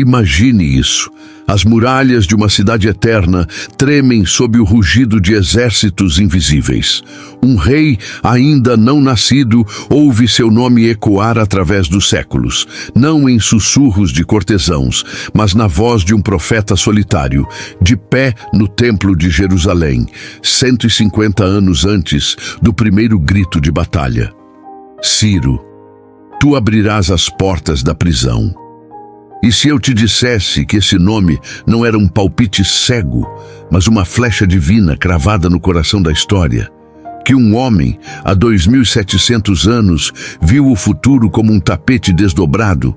Imagine isso. As muralhas de uma cidade eterna tremem sob o rugido de exércitos invisíveis. Um rei ainda não nascido ouve seu nome ecoar através dos séculos, não em sussurros de cortesãos, mas na voz de um profeta solitário, de pé no templo de Jerusalém, 150 anos antes do primeiro grito de batalha. Ciro, tu abrirás as portas da prisão. E se eu te dissesse que esse nome não era um palpite cego, mas uma flecha divina cravada no coração da história? Que um homem, há 2.700 anos, viu o futuro como um tapete desdobrado,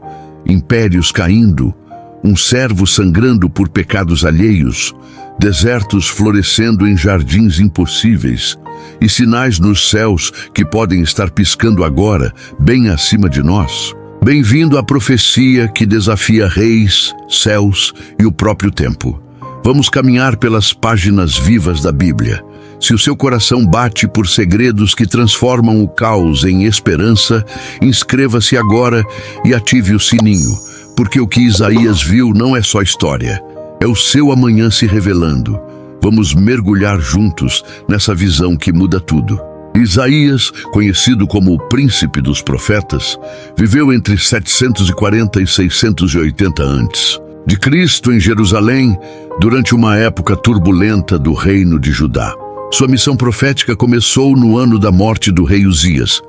impérios caindo, um servo sangrando por pecados alheios, desertos florescendo em jardins impossíveis, e sinais nos céus que podem estar piscando agora, bem acima de nós? Bem-vindo à profecia que desafia reis, céus e o próprio tempo. Vamos caminhar pelas páginas vivas da Bíblia. Se o seu coração bate por segredos que transformam o caos em esperança, inscreva-se agora e ative o sininho, porque o que Isaías viu não é só história, é o seu amanhã se revelando. Vamos mergulhar juntos nessa visão que muda tudo. Isaías, conhecido como o príncipe dos profetas, viveu entre 740 e 680 antes de Cristo em Jerusalém, durante uma época turbulenta do reino de Judá. Sua missão profética começou no ano da morte do rei Uzias,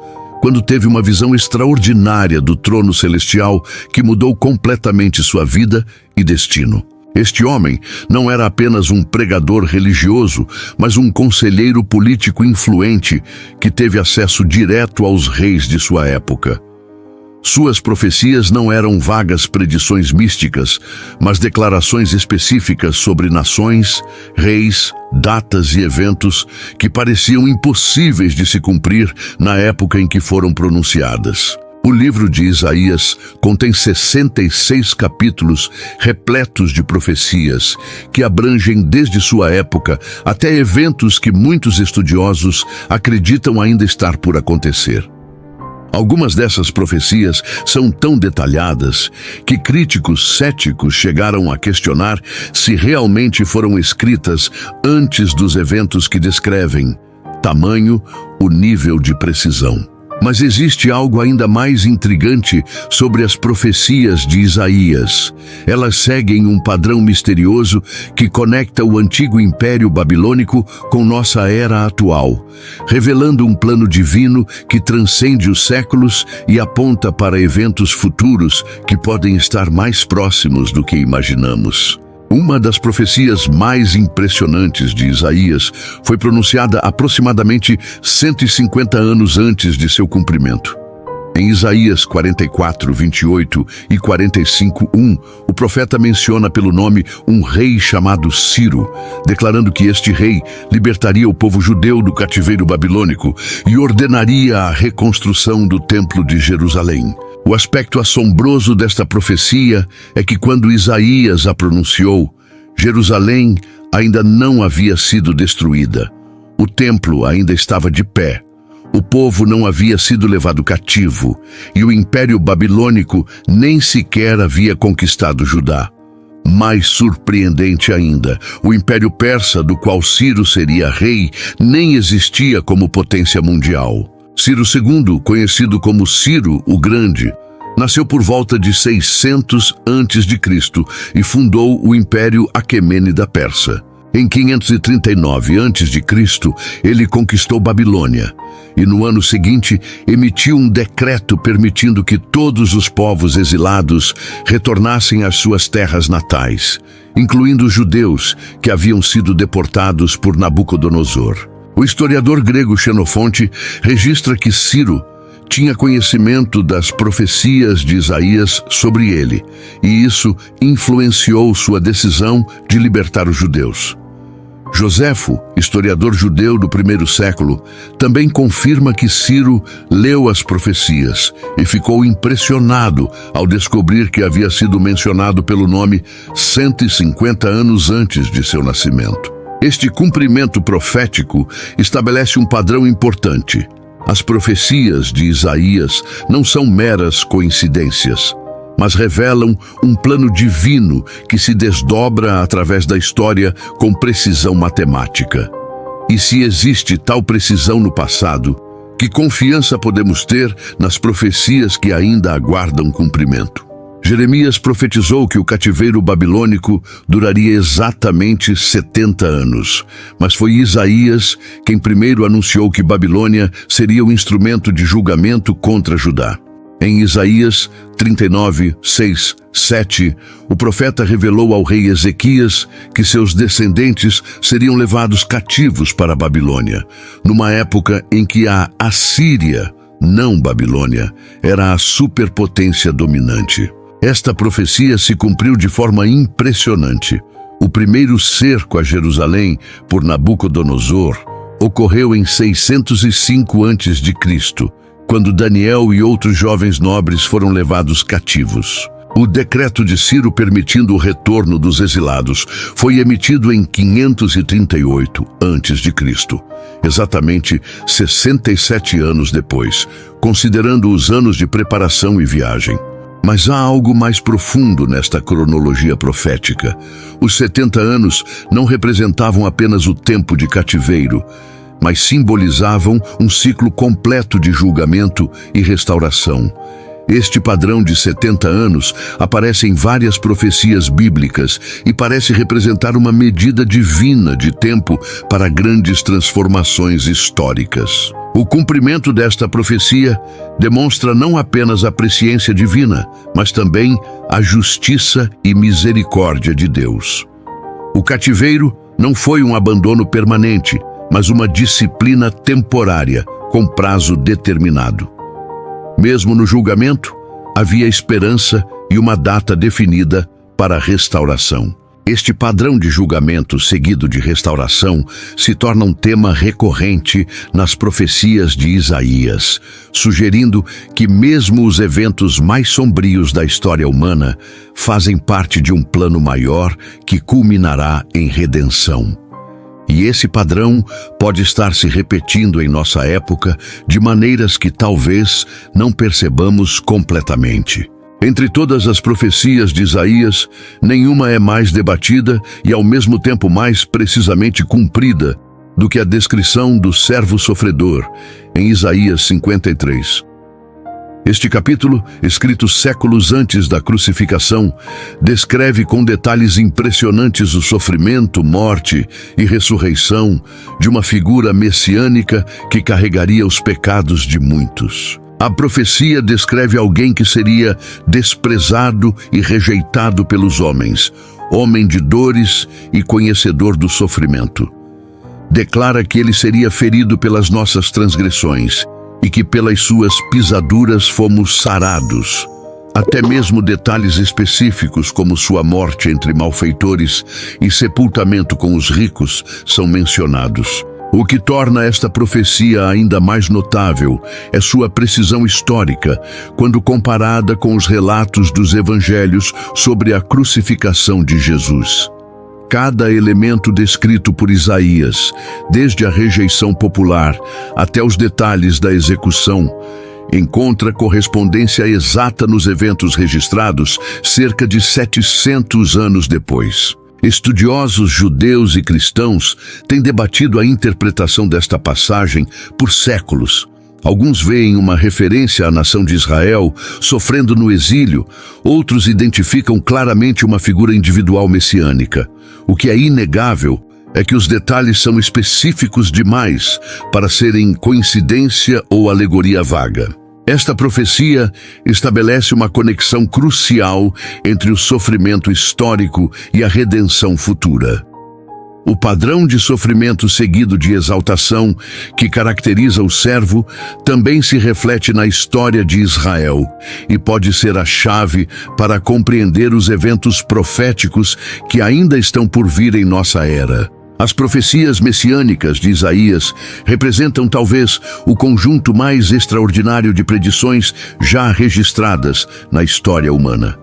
quando teve uma visão extraordinária do trono celestial que mudou completamente sua vida e destino. Este homem não era apenas um pregador religioso, mas um conselheiro político influente que teve acesso direto aos reis de sua época. Suas profecias não eram vagas predições místicas, mas declarações específicas sobre nações, reis, datas e eventos que pareciam impossíveis de se cumprir na época em que foram pronunciadas. O livro de Isaías contém 66 capítulos repletos de profecias que abrangem desde sua época até eventos que muitos estudiosos acreditam ainda estar por acontecer. Algumas dessas profecias são tão detalhadas que críticos céticos chegaram a questionar se realmente foram escritas antes dos eventos que descrevem. Tamanho, o nível de precisão. Mas existe algo ainda mais intrigante sobre as profecias de Isaías. Elas seguem um padrão misterioso que conecta o antigo Império Babilônico com nossa era atual, revelando um plano divino que transcende os séculos e aponta para eventos futuros que podem estar mais próximos do que imaginamos. Uma das profecias mais impressionantes de Isaías foi pronunciada aproximadamente 150 anos antes de seu cumprimento. Em Isaías 44, 28 e 45, 1, o profeta menciona pelo nome um rei chamado Ciro, declarando que este rei libertaria o povo judeu do cativeiro babilônico e ordenaria a reconstrução do Templo de Jerusalém. O aspecto assombroso desta profecia é que quando Isaías a pronunciou, Jerusalém ainda não havia sido destruída. O templo ainda estava de pé. O povo não havia sido levado cativo e o Império Babilônico nem sequer havia conquistado Judá. Mais surpreendente ainda, o Império Persa, do qual Ciro seria rei, nem existia como potência mundial. Ciro II, conhecido como Ciro o Grande, nasceu por volta de 600 a.C. e fundou o Império Aquemênida Persa. Em 539 a.C., ele conquistou Babilônia e no ano seguinte emitiu um decreto permitindo que todos os povos exilados retornassem às suas terras natais, incluindo os judeus que haviam sido deportados por Nabucodonosor. O historiador grego Xenofonte registra que Ciro tinha conhecimento das profecias de Isaías sobre ele, e isso influenciou sua decisão de libertar os judeus. Joséfo, historiador judeu do primeiro século, também confirma que Ciro leu as profecias e ficou impressionado ao descobrir que havia sido mencionado pelo nome 150 anos antes de seu nascimento. Este cumprimento profético estabelece um padrão importante. As profecias de Isaías não são meras coincidências. mas revelam um plano divino que se desdobra através da história com precisão matemática. E se existe tal precisão no passado, que confiança podemos ter nas profecias que ainda aguardam cumprimento? Jeremias profetizou que o cativeiro babilônico duraria exatamente 70 anos, mas foi Isaías quem primeiro anunciou que Babilônia seria o instrumento de julgamento contra Judá. Em Isaías 39, 6, 7, o profeta revelou ao rei Ezequias que seus descendentes seriam levados cativos para a Babilônia, numa época em que a Assíria, não Babilônia, era a superpotência dominante. Esta profecia se cumpriu de forma impressionante. O primeiro cerco a Jerusalém por Nabucodonosor ocorreu em 605 a.C., quando Daniel e outros jovens nobres foram levados cativos. O decreto de Ciro permitindo o retorno dos exilados foi emitido em 538 a.C., exatamente 67 anos depois, considerando os anos de preparação e viagem. Mas há algo mais profundo nesta cronologia profética. Os 70 anos não representavam apenas o tempo de cativeiro, mas simbolizavam um ciclo completo de julgamento e restauração. Este padrão de 70 anos aparece em várias profecias bíblicas e parece representar uma medida divina de tempo para grandes transformações históricas. O cumprimento desta profecia demonstra não apenas a presciência divina, mas também a justiça e misericórdia de Deus. O cativeiro não foi um abandono permanente, mas uma disciplina temporária, com prazo determinado. Mesmo no julgamento, havia esperança e uma data definida para a restauração. Este padrão de julgamento seguido de restauração se torna um tema recorrente nas profecias de Isaías, sugerindo que mesmo os eventos mais sombrios da história humana fazem parte de um plano maior que culminará em redenção. E esse padrão pode estar se repetindo em nossa época de maneiras que talvez não percebamos completamente. Entre todas as profecias de Isaías, nenhuma é mais debatida e ao mesmo tempo mais precisamente cumprida do que a descrição do servo sofredor, em Isaías 53. Este capítulo, escrito séculos antes da crucificação, descreve com detalhes impressionantes o sofrimento, morte e ressurreição de uma figura messiânica que carregaria os pecados de muitos. A profecia descreve alguém que seria desprezado e rejeitado pelos homens, homem de dores e conhecedor do sofrimento. Declara que ele seria ferido pelas nossas transgressões e que pelas suas pisaduras fomos sarados. Até mesmo detalhes específicos como sua morte entre malfeitores e sepultamento com os ricos são mencionados. O que torna esta profecia ainda mais notável é sua precisão histórica, quando comparada com os relatos dos evangelhos sobre a crucificação de Jesus. Cada elemento descrito por Isaías, desde a rejeição popular até os detalhes da execução, encontra correspondência exata nos eventos registrados cerca de 700 anos depois. Estudiosos judeus e cristãos têm debatido a interpretação desta passagem por séculos. Alguns veem uma referência à nação de Israel sofrendo no exílio, outros identificam claramente uma figura individual messiânica. O que é inegável é que os detalhes são específicos demais para serem coincidência ou alegoria vaga. Esta profecia estabelece uma conexão crucial entre o sofrimento histórico e a redenção futura. O padrão de sofrimento seguido de exaltação que caracteriza o servo também se reflete na história de Israel e pode ser a chave para compreender os eventos proféticos que ainda estão por vir em nossa era. As profecias messiânicas de Isaías representam talvez o conjunto mais extraordinário de predições já registradas na história humana.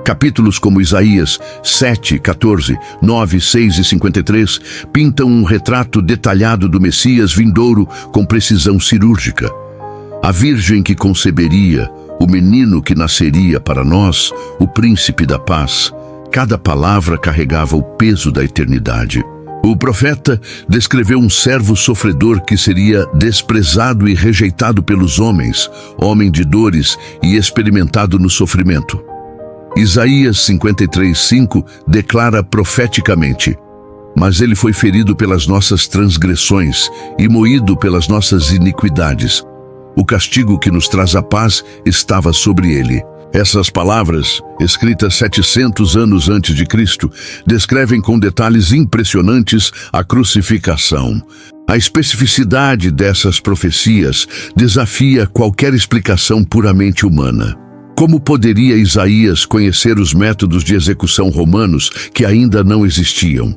Capítulos como Isaías 7, 14, 9, 6 e 53 pintam um retrato detalhado do Messias vindouro com precisão cirúrgica. A virgem que conceberia, o menino que nasceria para nós, o príncipe da paz. Cada palavra carregava o peso da eternidade. O profeta descreveu um servo sofredor que seria desprezado e rejeitado pelos homens, homem de dores e experimentado no sofrimento. Isaías 53:5 declara profeticamente: mas ele foi ferido pelas nossas transgressões e moído pelas nossas iniquidades. O castigo que nos traz a paz estava sobre ele. Essas palavras, escritas 700 anos antes de Cristo, descrevem com detalhes impressionantes a crucificação. A especificidade dessas profecias desafia qualquer explicação puramente humana. Como poderia Isaías conhecer os métodos de execução romanos que ainda não existiam?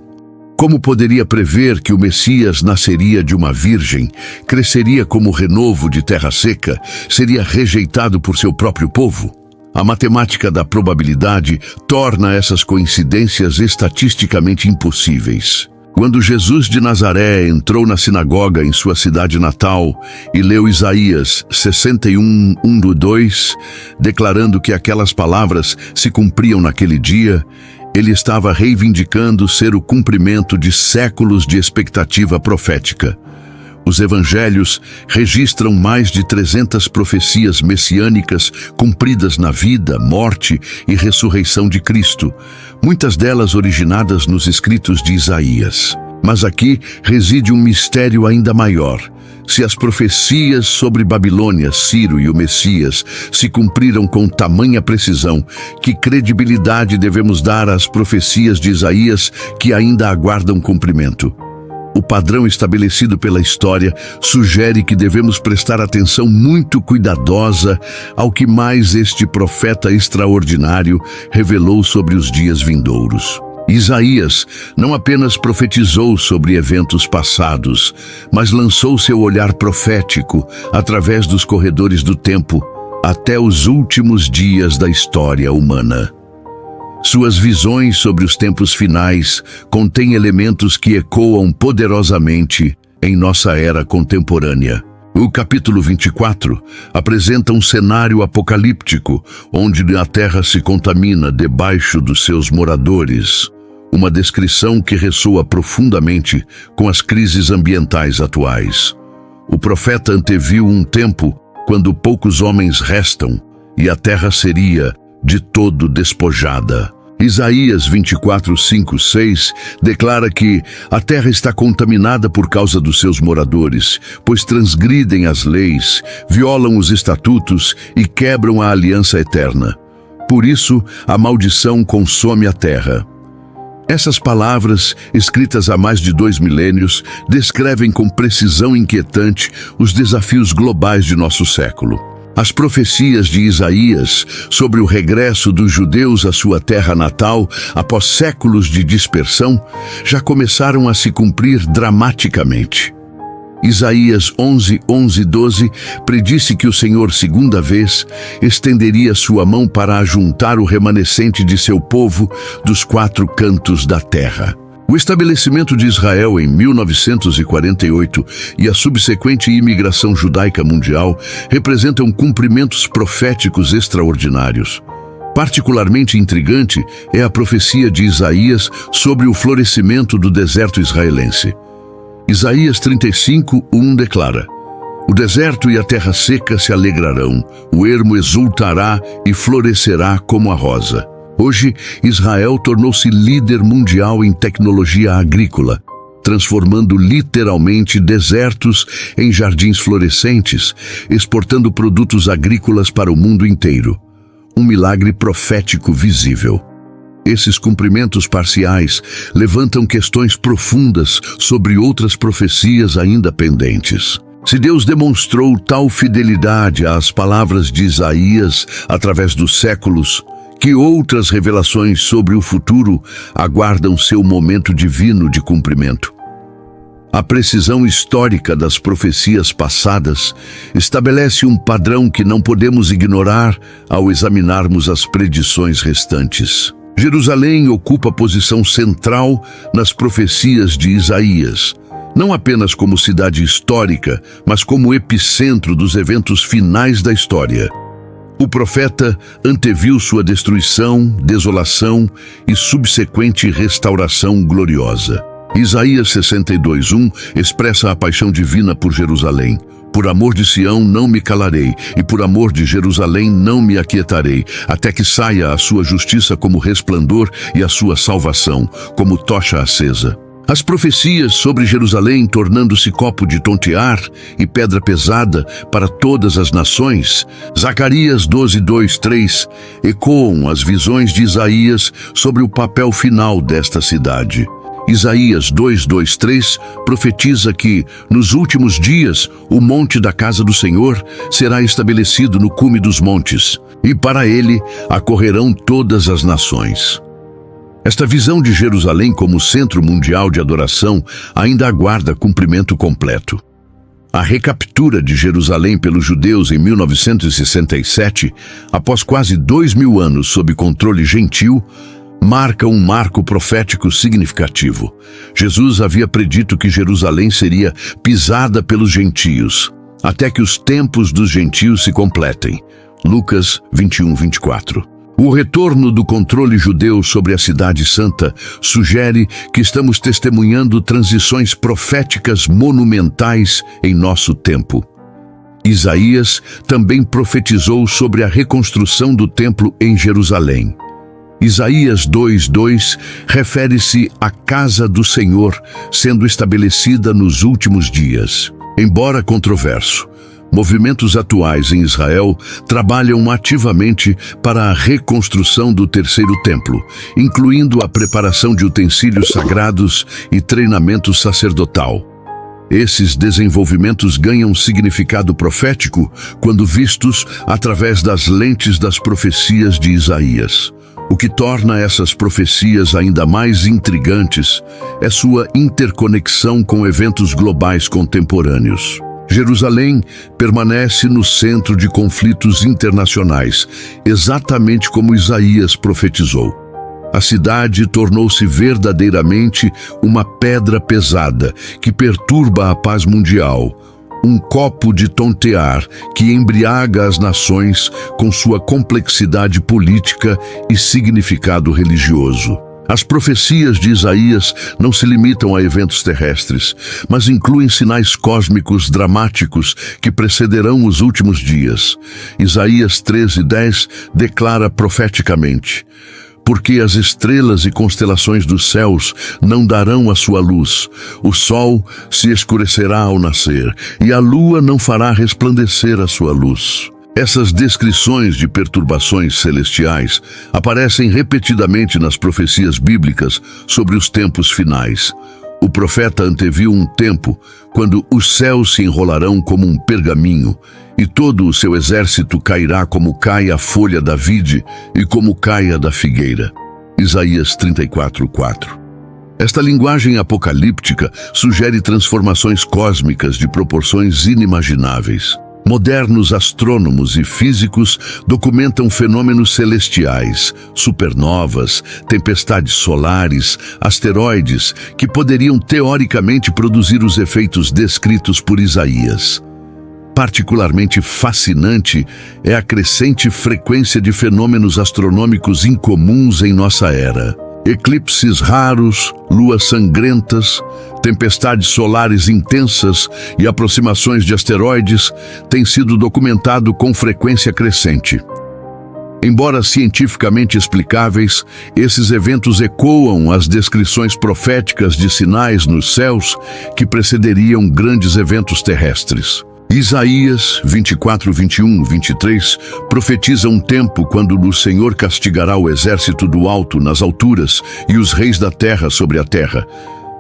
Como poderia prever que o Messias nasceria de uma virgem, cresceria como renovo de terra seca, seria rejeitado por seu próprio povo? A matemática da probabilidade torna essas coincidências estatisticamente impossíveis. Quando Jesus de Nazaré entrou na sinagoga em sua cidade natal e leu Isaías 61:1-2, declarando que aquelas palavras se cumpriam naquele dia, ele estava reivindicando ser o cumprimento de séculos de expectativa profética. Os evangelhos registram mais de 300 profecias messiânicas cumpridas na vida, morte e ressurreição de Cristo, muitas delas originadas nos escritos de Isaías. Mas aqui reside um mistério ainda maior. Se as profecias sobre Babilônia, Ciro e o Messias se cumpriram com tamanha precisão, que credibilidade devemos dar às profecias de Isaías que ainda aguardam cumprimento? O padrão estabelecido pela história sugere que devemos prestar atenção muito cuidadosa ao que mais este profeta extraordinário revelou sobre os dias vindouros. Isaías não apenas profetizou sobre eventos passados, mas lançou seu olhar profético através dos corredores do tempo até os últimos dias da história humana. Suas visões sobre os tempos finais contêm elementos que ecoam poderosamente em nossa era contemporânea. O capítulo 24 apresenta um cenário apocalíptico, onde a terra se contamina debaixo dos seus moradores. Uma descrição que ressoa profundamente com as crises ambientais atuais. O profeta anteviu um tempo quando poucos homens restam e a terra seria de todo despojada. Isaías 24:5-6 declara que a terra está contaminada por causa dos seus moradores, pois transgridem as leis, violam os estatutos e quebram a aliança eterna. Por isso, a maldição consome a terra. Essas palavras, escritas há mais de 2 milênios, descrevem com precisão inquietante os desafios globais de nosso século. As profecias de Isaías sobre o regresso dos judeus à sua terra natal após séculos de dispersão já começaram a se cumprir dramaticamente. Isaías 11:11-12 predisse que o Senhor, segunda vez, estenderia sua mão para ajuntar o remanescente de seu povo dos 4 cantos da terra. O estabelecimento de Israel em 1948 e a subsequente imigração judaica mundial representam cumprimentos proféticos extraordinários. Particularmente intrigante é a profecia de Isaías sobre o florescimento do deserto israelense. Isaías 35:1 declara: o deserto e a terra seca se alegrarão, o ermo exultará e florescerá como a rosa. Hoje, Israel tornou-se líder mundial em tecnologia agrícola, transformando literalmente desertos em jardins florescentes, exportando produtos agrícolas para o mundo inteiro. Um milagre profético visível. Esses cumprimentos parciais levantam questões profundas sobre outras profecias ainda pendentes. Se Deus demonstrou tal fidelidade às palavras de Isaías através dos séculos, que outras revelações sobre o futuro aguardam seu momento divino de cumprimento? A precisão histórica das profecias passadas estabelece um padrão que não podemos ignorar ao examinarmos as predições restantes. Jerusalém ocupa posição central nas profecias de Isaías, não apenas como cidade histórica, mas como epicentro dos eventos finais da história. O profeta anteviu sua destruição, desolação e subsequente restauração gloriosa. Isaías 62:1 expressa a paixão divina por Jerusalém. Por amor de Sião não me calarei, e por amor de Jerusalém não me aquietarei, até que saia a sua justiça como resplandor e a sua salvação como tocha acesa. As profecias sobre Jerusalém tornando-se copo de tontear e pedra pesada para todas as nações, Zacarias 12:2-3, ecoam as visões de Isaías sobre o papel final desta cidade. Isaías 2:2-3 profetiza que, nos últimos dias, o monte da casa do Senhor será estabelecido no cume dos montes, e para ele acorrerão todas as nações. Esta visão de Jerusalém como centro mundial de adoração ainda aguarda cumprimento completo. A recaptura de Jerusalém pelos judeus em 1967, após quase 2000 anos sob controle gentil, marca um marco profético significativo. Jesus havia predito que Jerusalém seria pisada pelos gentios, até que os tempos dos gentios se completem. Lucas 21:24. O retorno do controle judeu sobre a Cidade Santa sugere que estamos testemunhando transições proféticas monumentais em nosso tempo. Isaías também profetizou sobre a reconstrução do templo em Jerusalém. Isaías 2:2 refere-se à casa do Senhor sendo estabelecida nos últimos dias. Embora controverso, movimentos atuais em Israel trabalham ativamente para a reconstrução do terceiro templo, incluindo a preparação de utensílios sagrados e treinamento sacerdotal. Esses desenvolvimentos ganham significado profético quando vistos através das lentes das profecias de Isaías. O que torna essas profecias ainda mais intrigantes é sua interconexão com eventos globais contemporâneos. Jerusalém permanece no centro de conflitos internacionais, exatamente como Isaías profetizou. A cidade tornou-se verdadeiramente uma pedra pesada que perturba a paz mundial, um copo de tontear que embriaga as nações com sua complexidade política e significado religioso. As profecias de Isaías não se limitam a eventos terrestres, mas incluem sinais cósmicos dramáticos que precederão os últimos dias. Isaías 13:10 declara profeticamente: porque as estrelas e constelações dos céus não darão a sua luz, o sol se escurecerá ao nascer, e a lua não fará resplandecer a sua luz. Essas descrições de perturbações celestiais aparecem repetidamente nas profecias bíblicas sobre os tempos finais. O profeta anteviu um tempo quando os céus se enrolarão como um pergaminho, e todo o seu exército cairá como cai a folha da vide e como cai a da figueira. Isaías 34:4. Esta linguagem apocalíptica sugere transformações cósmicas de proporções inimagináveis. Modernos astrônomos e físicos documentam fenômenos celestiais, supernovas, tempestades solares, asteroides, que poderiam teoricamente produzir os efeitos descritos por Isaías. Particularmente fascinante é a crescente frequência de fenômenos astronômicos incomuns em nossa era. Eclipses raros, luas sangrentas, tempestades solares intensas e aproximações de asteroides têm sido documentado com frequência crescente. Embora cientificamente explicáveis, esses eventos ecoam as descrições proféticas de sinais nos céus que precederiam grandes eventos terrestres. Isaías 24, 21, 23 profetiza um tempo quando o Senhor castigará o exército do alto nas alturas e os reis da terra sobre a terra.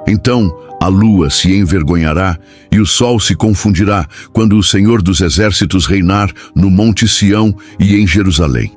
Então a lua se envergonhará e o sol se confundirá quando o Senhor dos exércitos reinar no Monte Sião e em Jerusalém.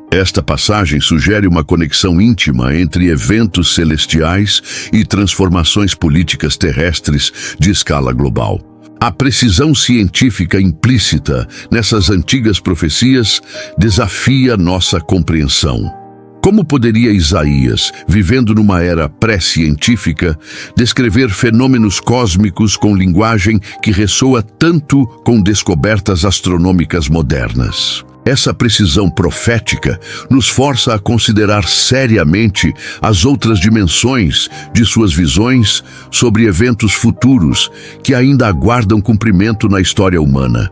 Esta passagem sugere uma conexão íntima entre eventos celestiais e transformações políticas terrestres de escala global. A precisão científica implícita nessas antigas profecias desafia nossa compreensão. Como poderia Isaías, vivendo numa era pré-científica, descrever fenômenos cósmicos com linguagem que ressoa tanto com descobertas astronômicas modernas? Essa precisão profética nos força a considerar seriamente as outras dimensões de suas visões sobre eventos futuros que ainda aguardam cumprimento na história humana.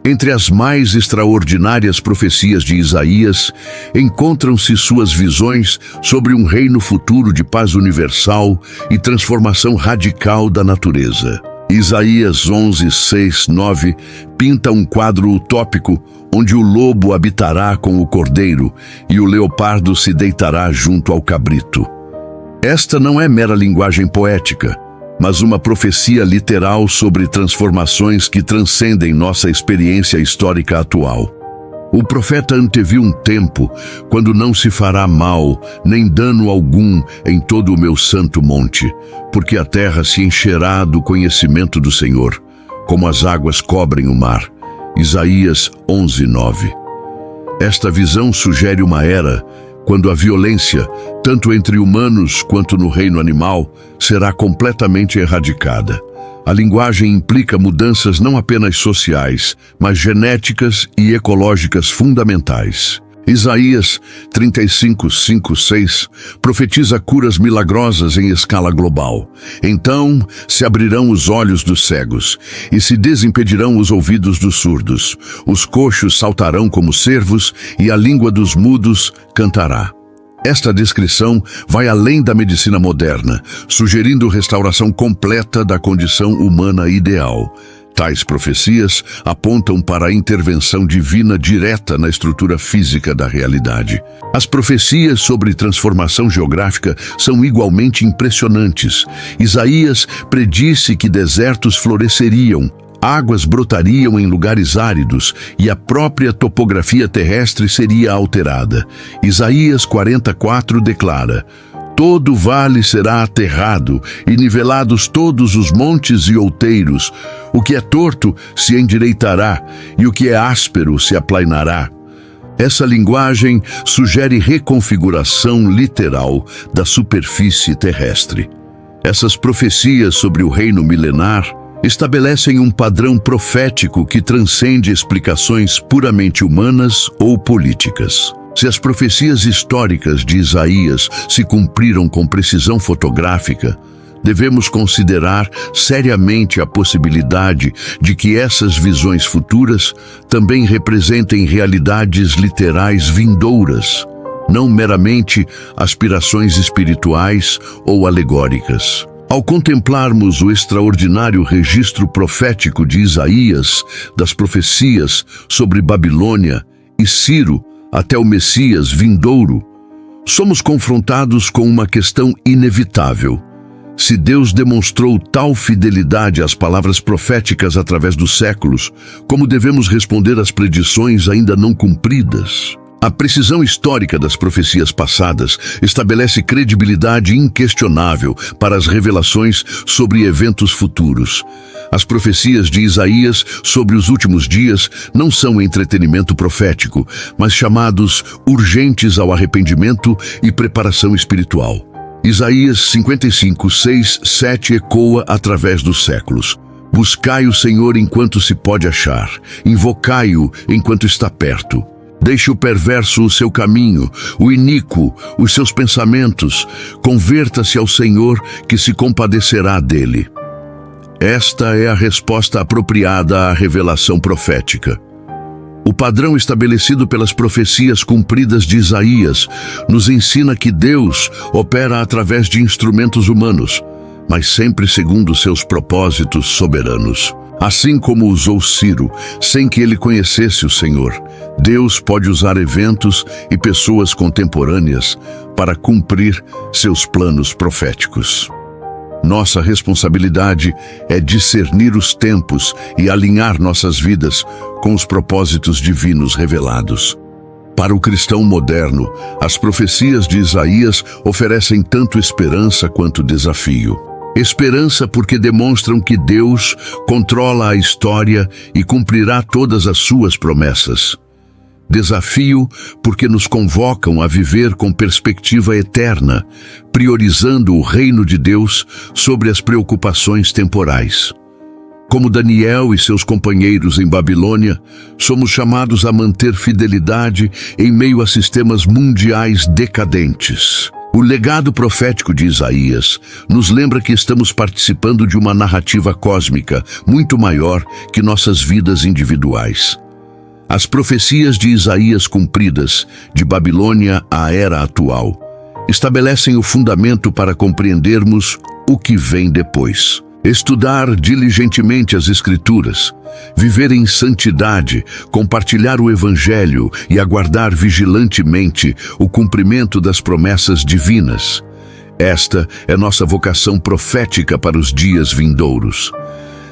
Entre as mais extraordinárias profecias de Isaías, encontram-se suas visões sobre um reino futuro de paz universal e transformação radical da natureza. Isaías 11, 6, 9 pinta um quadro utópico onde o lobo habitará com o cordeiro e o leopardo se deitará junto ao cabrito. Esta não é mera linguagem poética, mas uma profecia literal sobre transformações que transcendem nossa experiência histórica atual. O profeta anteviu um tempo quando não se fará mal, nem dano algum em todo o meu santo monte, porque a terra se encherá do conhecimento do Senhor, como as águas cobrem o mar. Isaías 11, 9. Esta visão sugere uma era quando a violência, tanto entre humanos quanto no reino animal, será completamente erradicada. A linguagem implica mudanças não apenas sociais, mas genéticas e ecológicas fundamentais. Isaías 35, 5, 6 profetiza curas milagrosas em escala global. Então se abrirão os olhos dos cegos e se desimpedirão os ouvidos dos surdos. Os coxos saltarão como cervos e a língua dos mudos cantará. Esta descrição vai além da medicina moderna, sugerindo restauração completa da condição humana ideal. Tais profecias apontam para a intervenção divina direta na estrutura física da realidade. As profecias sobre transformação geográfica são igualmente impressionantes. Isaías predisse que desertos floresceriam, águas brotariam em lugares áridos e a própria topografia terrestre seria alterada. Isaías 44 declara: todo vale será aterrado, e nivelados todos os montes e outeiros. O que é torto se endireitará, e o que é áspero se aplainará. Essa linguagem sugere reconfiguração literal da superfície terrestre. Essas profecias sobre o reino milenar estabelecem um padrão profético que transcende explicações puramente humanas ou políticas. Se as profecias históricas de Isaías se cumpriram com precisão fotográfica, devemos considerar seriamente a possibilidade de que essas visões futuras também representem realidades literais vindouras, não meramente aspirações espirituais ou alegóricas. Ao contemplarmos o extraordinário registro profético de Isaías das profecias sobre Babilônia e Ciro até o Messias vindouro, somos confrontados com uma questão inevitável. Se Deus demonstrou tal fidelidade às palavras proféticas através dos séculos, como devemos responder às predições ainda não cumpridas? A precisão histórica das profecias passadas estabelece credibilidade inquestionável para as revelações sobre eventos futuros. As profecias de Isaías sobre os últimos dias não são entretenimento profético, mas chamados urgentes ao arrependimento e preparação espiritual. Isaías 55, 6, 7 ecoa através dos séculos. Buscai o Senhor enquanto se pode achar, invocai-o enquanto está perto. Deixe o perverso o seu caminho, o iníquo os seus pensamentos. Converta-se ao Senhor, que se compadecerá dele. Esta é a resposta apropriada à revelação profética. O padrão estabelecido pelas profecias cumpridas de Isaías nos ensina que Deus opera através de instrumentos humanos, mas sempre segundo seus propósitos soberanos. Assim como usou Ciro, sem que ele conhecesse o Senhor, Deus pode usar eventos e pessoas contemporâneas para cumprir seus planos proféticos. Nossa responsabilidade é discernir os tempos e alinhar nossas vidas com os propósitos divinos revelados. Para o cristão moderno, as profecias de Isaías oferecem tanto esperança quanto desafio. Esperança porque demonstram que Deus controla a história e cumprirá todas as suas promessas. Desafio porque nos convocam a viver com perspectiva eterna, priorizando o reino de Deus sobre as preocupações temporais. Como Daniel e seus companheiros em Babilônia, somos chamados a manter fidelidade em meio a sistemas mundiais decadentes. O legado profético de Isaías nos lembra que estamos participando de uma narrativa cósmica muito maior que nossas vidas individuais. As profecias de Isaías cumpridas, de Babilônia à era atual, estabelecem o fundamento para compreendermos o que vem depois. Estudar diligentemente as Escrituras, viver em santidade, compartilhar o Evangelho e aguardar vigilantemente o cumprimento das promessas divinas. Esta é nossa vocação profética para os dias vindouros.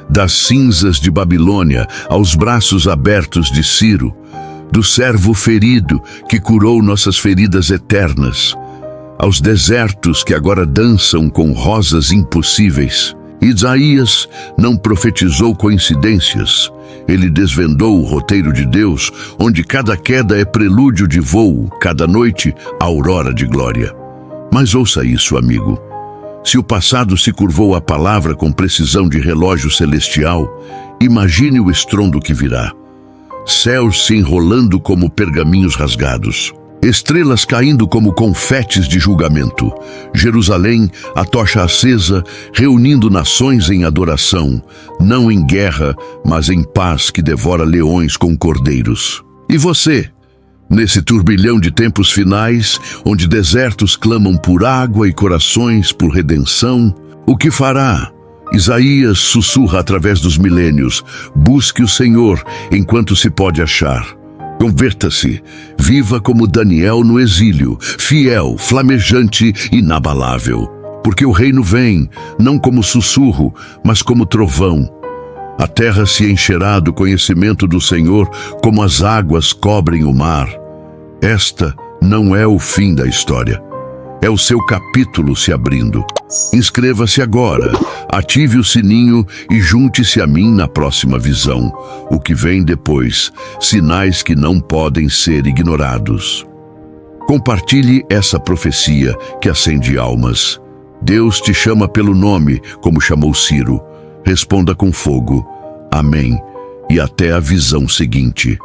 Das cinzas de Babilônia aos braços abertos de Ciro, do servo ferido que curou nossas feridas eternas, aos desertos que agora dançam com rosas impossíveis. Isaías não profetizou coincidências. Ele desvendou o roteiro de Deus, onde cada queda é prelúdio de voo, cada noite, aurora de glória. Mas ouça isso, amigo. Se o passado se curvou à palavra com precisão de relógio celestial, imagine o estrondo que virá. Céus se enrolando como pergaminhos rasgados. Estrelas caindo como confetes de julgamento. Jerusalém, a tocha acesa, reunindo nações em adoração, não em guerra, mas em paz que devora leões com cordeiros. E você, nesse turbilhão de tempos finais, onde desertos clamam por água e corações por redenção, o que fará? Isaías sussurra através dos milênios: busque o Senhor enquanto se pode achar. Converta-se, viva como Daniel no exílio, fiel, flamejante, inabalável. Porque o reino vem, não como sussurro, mas como trovão. A terra se encherá do conhecimento do Senhor, como as águas cobrem o mar. Esta não é o fim da história. É o seu capítulo se abrindo. Inscreva-se agora, ative o sininho e junte-se a mim na próxima visão. O que vem depois, sinais que não podem ser ignorados. Compartilhe essa profecia que acende almas. Deus te chama pelo nome, como chamou Ciro. Responda com fogo. Amém. E até a visão seguinte.